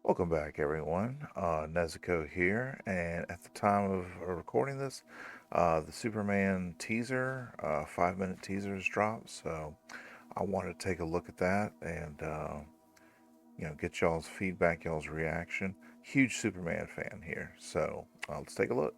Welcome back, everyone. Nezuko here, and at the time of recording this, the Superman teaser, 5-minute teaser has dropped. So I wanted to take a look at that and get y'all's feedback, y'all's reaction. Huge Superman fan here, so let's take a look.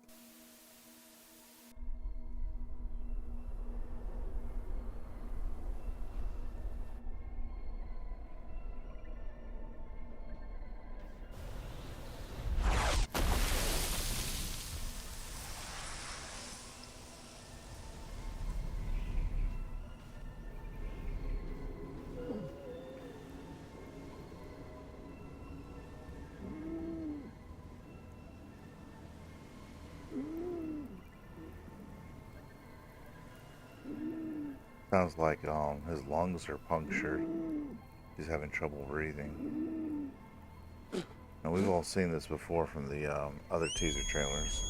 Sounds like his lungs are punctured. He's having trouble breathing. And we've all seen this before from the other teaser trailers.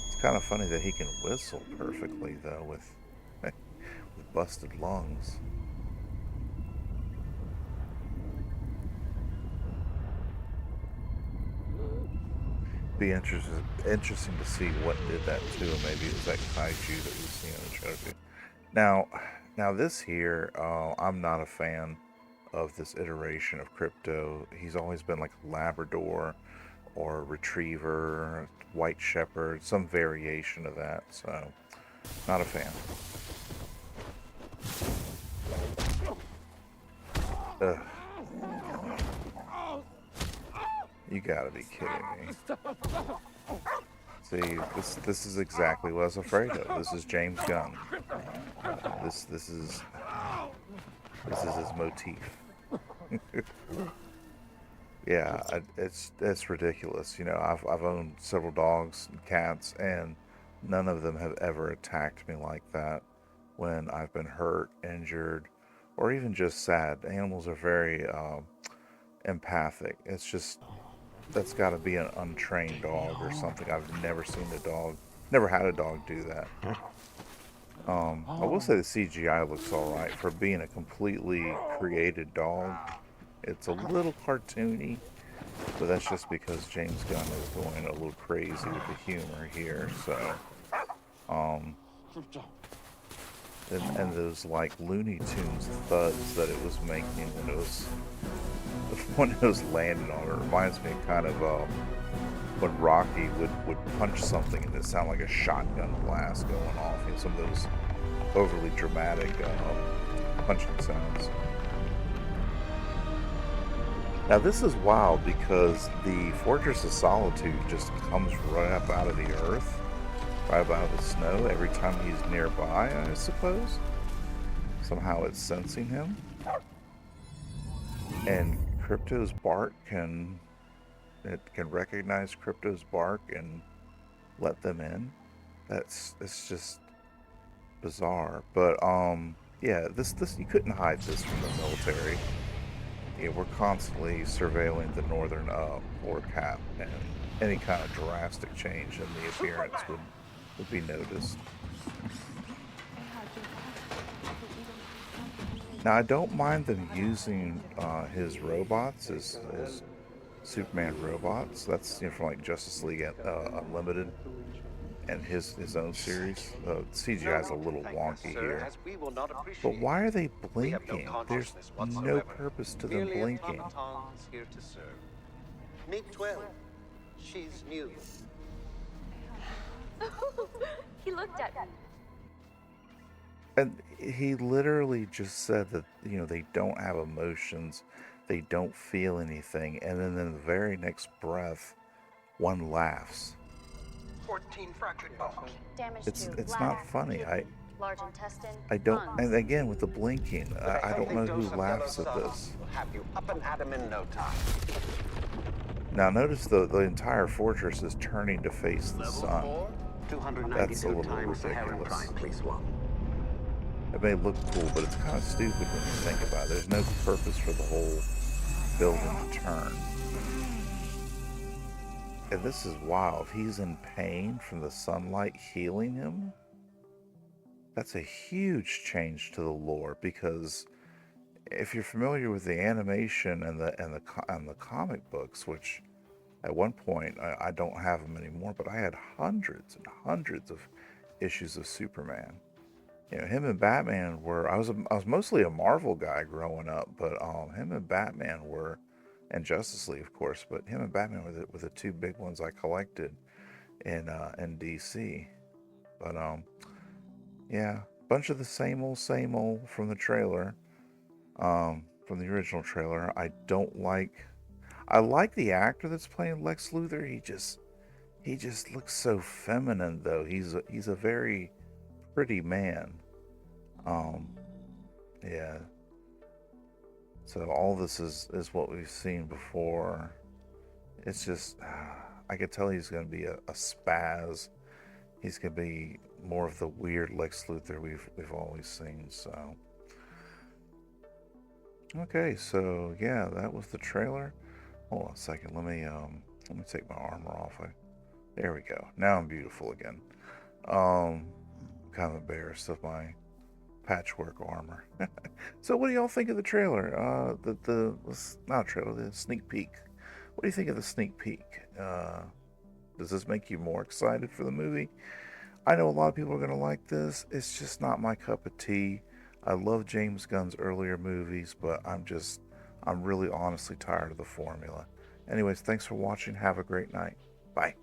It's kind of funny that he can whistle perfectly, though, with busted lungs. Be interesting to see what did that to him. Maybe it was that kaiju that we've seen in the trailer. Now this here, I'm not a fan of this iteration of Krypto. He's always been like a Labrador or a Retriever, White Shepherd, some variation of that. So, not a fan. Ugh. You gotta be kidding me. See, this is exactly what I was afraid of. This is James Gunn. This is his motif. Yeah, it's ridiculous. You know, I've owned several dogs and cats, and none of them have ever attacked me like that when I've been hurt, injured, or even just sad. Animals are very empathic. It's just that's got to be an untrained dog or something. I've never seen never had a dog do that. I will say the CGI looks all right for being a completely created dog. It's a little cartoony, but that's just because James Gunn is going a little crazy with the humor here. So, um, and those like Looney Tunes thuds that it was making when it was landing on it reminds me kind of when Rocky would punch something and it sounded like a shotgun blast going off. You know, some of those overly dramatic punching sounds. Now this is wild because the Fortress of Solitude just comes right up out of the earth, right up out of the snow every time he's nearby, I suppose. Somehow it's sensing him. And Krypto's bark can recognize Krypto's bark and let them in. It's just bizarre. But yeah, this you couldn't hide this from the military. Yeah, we're constantly surveilling the northern pole cap, and any kind of drastic change in the appearance would be noticed. Now, I don't mind them using his robots, his Superman robots. That's from like Justice League Unlimited and his own series. CGI is a little wonky here. But why are they blinking? There's no purpose to them blinking. Here to serve. Meet 12. She's new. He looked at me. And he literally just said that, they don't have emotions, they don't feel anything, and then in the very next breath, one laughs. 14 fractured bones. Damage It's to it's bladder, not funny. kidney, large intestine. I don't, lungs. and again with the blinking, I don't know who laughs at this. We'll have you up and at 'em in no time. Now notice the entire fortress is turning to face the sun. 292 That's a little times Saharan ridiculous. Prime, please swap. It may look cool, but it's kind of stupid when you think about it. There's no purpose for the whole building to turn. And this is wild. He's in pain from the sunlight healing him. That's a huge change to the lore because if you're familiar with the animation and the comic books, which at one point I don't have them anymore, but I had hundreds and hundreds of issues of Superman. Him and Batman were. I was mostly a Marvel guy growing up, but him and Batman were, and Justice League, of course. But him and Batman were the two big ones I collected in DC. But yeah, bunch of the same old from the trailer, from the original trailer. I like the actor that's playing Lex Luthor. He just looks so feminine, though. He's a very pretty man. Um, yeah. So all this is what we've seen before. It's just I could tell he's going to be a spaz. He's going to be more of the weird Lex Luthor we've always seen. So okay, so yeah, that was the trailer. Hold on a second. Let me take my armor off. There we go. Now I'm beautiful again. Kind of embarrassed of my patchwork armor. So what do y'all think of the trailer? The not trailer, the sneak peek. What do you think of the sneak peek? Does this make you more excited for the movie? I know a lot of people are going to like this. It's just not my cup of tea. I love James Gunn's earlier movies, but I'm really honestly tired of the formula. Anyways, thanks for watching. Have a great night. Bye.